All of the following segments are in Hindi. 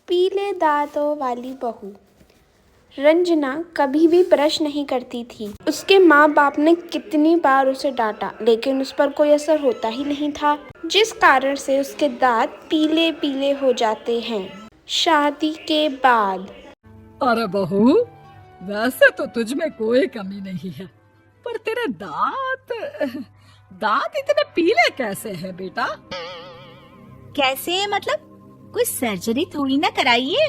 पीले दांतों वाली बहू। रंजना कभी भी ब्रश नहीं करती थी। उसके माँ बाप ने कितनी बार उसे डांटा, लेकिन उस पर कोई असर होता ही नहीं था, जिस कारण से उसके दांत पीले पीले हो जाते हैं। शादी के बाद अरे बहू, वैसे तो तुझ में कोई कमी नहीं है, पर तेरे दांत दांत इतने पीले कैसे हैं बेटा? कैसे मतलब? कोई सर्जरी थोड़ी ना कराई है।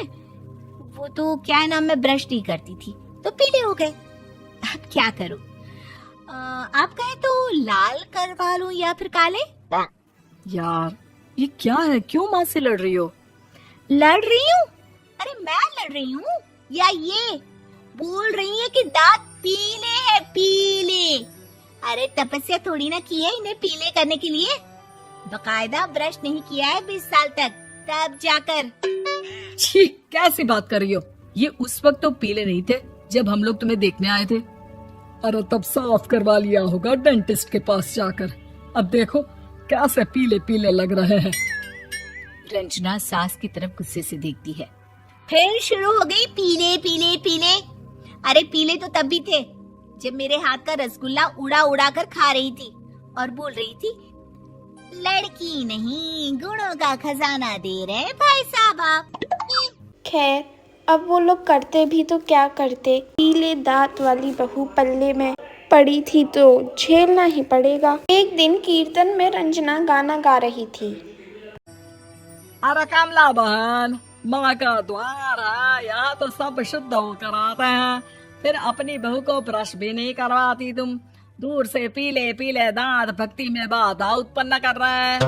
वो तो क्या नाम, मैं ब्रश नहीं करती थी तो पीले हो गए। अब क्या करूं? आप कहें तो लाल करवा लूं या फिर काले? यार ये क्या है, क्यों माँ से लड़ रही हो? लड़ रही हूँ? अरे मैं लड़ रही हूँ या ये बोल रही है कि दांत पीले हैं, पीले। अरे तपस्या थोड़ी ना की है इन्हें पीले करने के लिए। बकायदा ब्रश नहीं किया है 20 साल तक, तब जाकर। छी, कैसी बात कर रही हो? ये उस वक्त तो पीले नहीं थे जब हम लोग तुम्हें देखने आए थे। अरे तब साफ करवा लिया होगा डेंटिस्ट के पास जाकर। अब देखो कैसे पीले पीले लग रहे हैं। रंजना सास की तरफ गुस्से से देखती है। फिर शुरू हो गई पीले पीले पीले। अरे पीले तो तब भी थे जब मेरे हाथ का रसगुल्ला उड़ा उड़ा कर खा रही थी और बोल रही थी, लड़की नहीं गुणों का खजाना दे रहे भाई साहब आप। खैर, अब वो लोग करते भी तो क्या करते। पीले दांत वाली बहू पल्ले में पड़ी थी तो झेलना ही पड़ेगा। एक दिन कीर्तन में रंजना गाना गा रही थी। अरे कमला बहन, माँ का द्वार है, यहाँ तो सब शुद्ध होकर आते हैं, फिर अपनी बहू को ब्रश भी नहीं करवाती तुम। दूर से पीले पीले दांत भक्ति में बाधा उत्पन्न कर रहे हैं।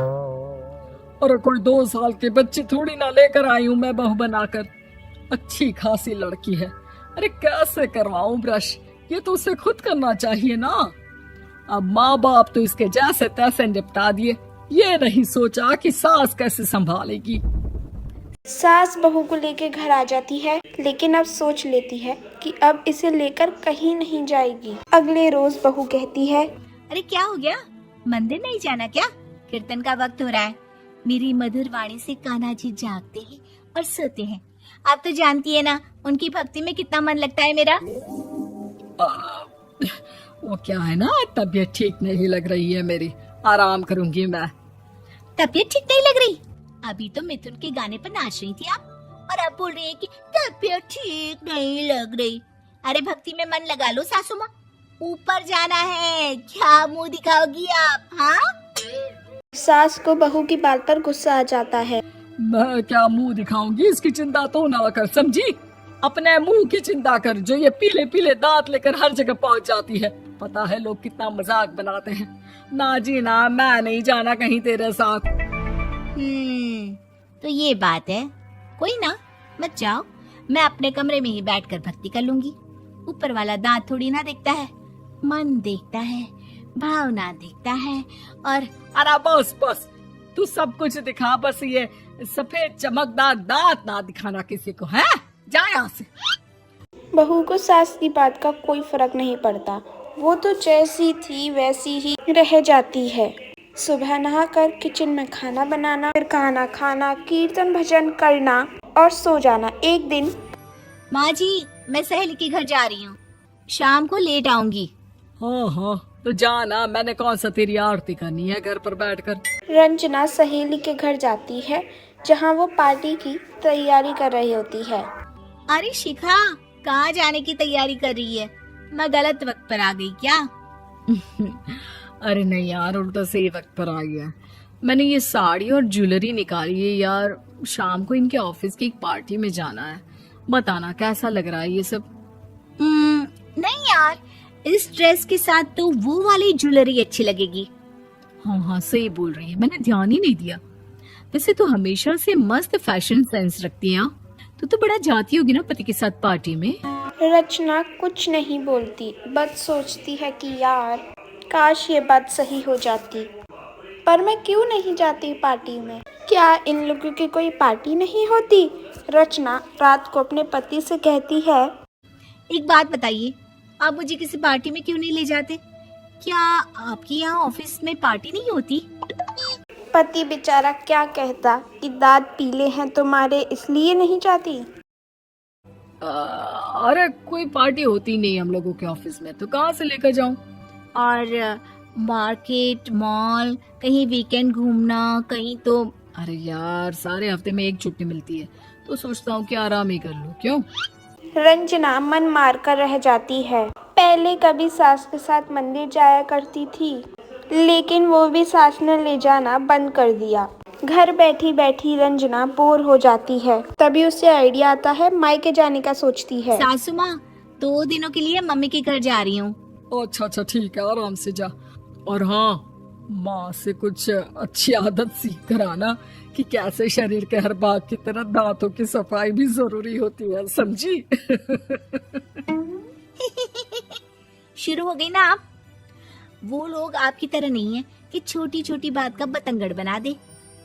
अरे कोई 2 साल के बच्चे थोड़ी ना लेकर आई हूँ मैं बहू बनाकर। अच्छी खासी लड़की है, अरे कैसे करवाऊं ब्रश? ये तो उसे खुद करना चाहिए ना। अब माँ बाप तो इसके जैसे तैसे निपटा दिए, ये नहीं सोचा कि सास कैसे संभालेगी। सास बहू को लेकर घर आ जाती है, लेकिन अब सोच लेती है कि अब इसे लेकर कहीं नहीं जाएगी। अगले रोज बहू कहती है, अरे क्या हो गया, मंदिर नहीं जाना क्या? कीर्तन का वक्त हो रहा है। मेरी मधुर वाणी से कान्हा जी जागते हैं और सोते हैं। आप तो जानती है ना उनकी भक्ति में कितना मन लगता है मेरा। वो क्या है ना, तबीयत ठीक नहीं लग रही है मेरी, आराम करूंगी मैं। तबीयत ठीक नहीं लग रही? अभी तो मिथुन के गाने पर नाच रही थी आप, और अब बोल रही है कि तबीयत ठीक नहीं लग रही। अरे भक्ति में मन लगा लो सासू माँ, ऊपर जाना है, क्या मुंह दिखाओगी आप? हाँ, सास को बहू की बात पर गुस्सा आ जाता है। मैं क्या मुंह दिखाऊंगी, इसकी चिंता तो ना कर, समझी? अपने मुंह की चिंता कर, जो ये पीले पीले दांत लेकर हर जगह पहुंच जाती है। पता है लोग कितना मजाक बनाते हैं। ना जी ना, मैं नहीं जाना कहीं तेरे साथ। तो ये बात है। कोई ना, मत जाओ, मैं अपने कमरे में ही बैठकर भक्ति कर लूंगी। ऊपर वाला दांत थोड़ी ना देखता है, मन देखता है, भावना देखता है। और अरे बस बस, तू सब कुछ दिखा, बस ये सफेद चमकदार दांत ना दिखाना किसी को, है? जा यहाँ से। बहू को सास की बात का कोई फर्क नहीं पड़ता, वो तो जैसी थी वैसी ही रह जाती है। सुबह नहाकर किचन में खाना बनाना, फिर खाना खाना, कीर्तन भजन करना और सो जाना। एक दिन, माँ जी, मैं सहेली के घर जा रही हूँ, शाम को लेट आऊंगी। हाँ हाँ, तो जाना, मैंने कौन सा तेरी आरती करनी है घर पर बैठकर। रंजना सहेली के घर जाती है, जहाँ वो पार्टी की तैयारी कर रही होती है। अरे शिखा, कहाँ जाने की तैयारी कर रही है? मैं गलत वक्त पर आ गई क्या? अरे नहीं यार, उल्टा सही वक्त पर आ गया। मैंने ये साड़ी और ज्वेलरी निकाली है यार, शाम को इनके ऑफिस की एक पार्टी में जाना है। बताना कैसा लग रहा है ये सब? नहीं यार, इस ड्रेस के साथ तो वो वाली ज्वेलरी अच्छी लगेगी। हाँ हाँ, सही बोल रही है, मैंने ध्यान ही नहीं दिया। वैसे तो हमेशा से मस्त फैशन सेंस रखती है। तो बड़ा जाती होगी ना पति के साथ पार्टी में। रचना कुछ नहीं बोलती, बस सोचती है कि यार काश ये बात सही हो जाती, पर मैं क्यों नहीं जाती पार्टी में? क्या इन लोगों की कोई पार्टी नहीं होती? रचना रात को अपने पति से कहती है, एक बात बताइए, आप मुझे किसी पार्टी में क्यों नहीं ले जाते? क्या आपके यहाँ ऑफिस में पार्टी नहीं होती? पति बेचारा क्या कहता कि दांत पीले हैं तुम्हारे इसलिए नहीं चाहती। अरे कोई पार्टी होती नहीं हम लोगों के ऑफिस में, तो कहाँ से लेकर जाऊं? और मार्केट, मॉल, कहीं वीकेंड घूमना, कहीं तो। अरे यार, सारे हफ्ते में एक छुट्टी मिलती है, तो सोचता हूँ कि आराम ही कर लूं। क्यों? रंजना मन मार कर रह जाती है। पहले कभी सास के साथ मंदिर जाया करती थी, लेकिन वो भी सास ने ले जाना बंद कर दिया। घर बैठी बैठी रंजना बोर हो जाती है। तभी उसे आइडिया आता है, मायके जाने का सोचती है। सासू माँ, 2 दिनों के लिए मम्मी के घर जा रही हूँ। अच्छा ठीक है, आराम से जा। और हाँ, माँ से कुछ अच्छी आदत सीख कर आना कि कैसे शरीर के हर भाग की तरह दांतों की सफाई भी जरूरी होती है, समझी? शुरू हो गई ना आप। वो लोग आपकी तरह नहीं है कि छोटी छोटी बात का बतंगड़ बना दे।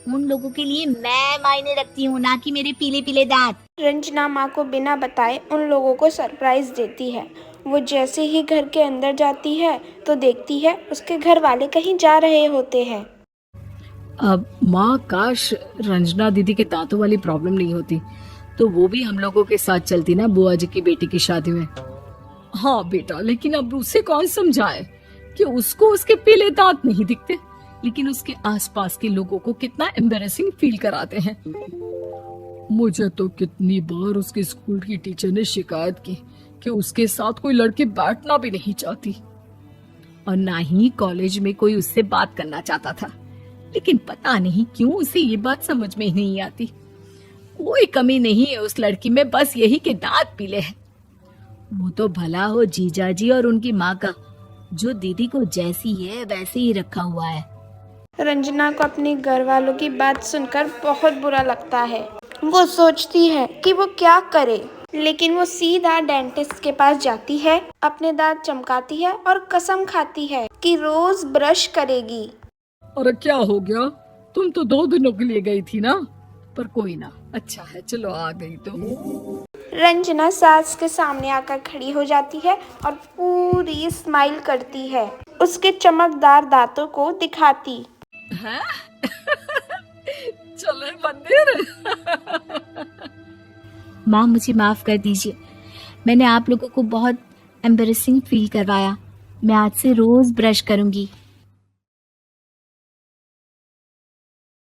उन लोगों के लिए मैं मायने रखती हूँ, ना कि मेरे पीले पीले दांत। रंजना माँ को बिना बताए उन लोगों को सरप्राइज देती है। वो जैसे ही घर के अंदर जाती है तो देखती है उसके घर वाले कहीं जा रहे होते हैं। अब माँ, काश रंजना दीदी के दांतों वाली प्रॉब्लम नहीं होती, तो वो भी हम लोगों के साथ चलती ना बुआ जी की बेटी की शादी में। हाँ बेटा, लेकिन अब उसे कौन समझाए कि उसको उसके पीले दांत नहीं दिखते, लेकिन उसके आसपास के लोगों को कितना एम्बैरेसिंग फील कराते हैं। मुझे तो कितनी बार उसके स्कूल की टीचर ने शिकायत की कि उसके साथ कोई लड़की बैठना भी नहीं चाहती, और ना ही कॉलेज में कोई उससे बात करना चाहता था। लेकिन पता नहीं क्यों उसे ये बात समझ में ही नहीं आती। कोई कमी नहीं है उस लड़की में, बस यही कि दांत पीले हैं। वो तो भला हो जीजा जी और उनकी माँ का, जो दीदी को जैसी है वैसे ही रखा हुआ है। रंजना को अपने घर वालों की बात सुनकर बहुत बुरा लगता है। वो सोचती है कि वो क्या करे, लेकिन वो सीधा डेंटिस्ट के पास जाती है, अपने दांत चमकाती है और कसम खाती है कि रोज ब्रश करेगी। अरे क्या हो गया? तुम तो 2 दिनों के लिए गई थी ना, पर कोई ना, अच्छा है, चलो आ गई तो। रंजना सास के सामने आकर खड़ी हो जाती है और पूरी स्माइल करती है, उसके चमकदार दांतों को दिखाती। हैं? चले मंदिर। माँ, मुझे माफ कर दीजिए, मैंने आप लोगों को बहुत एम्बैरेसिंग फील करवाया। मैं आज से रोज ब्रश करूंगी।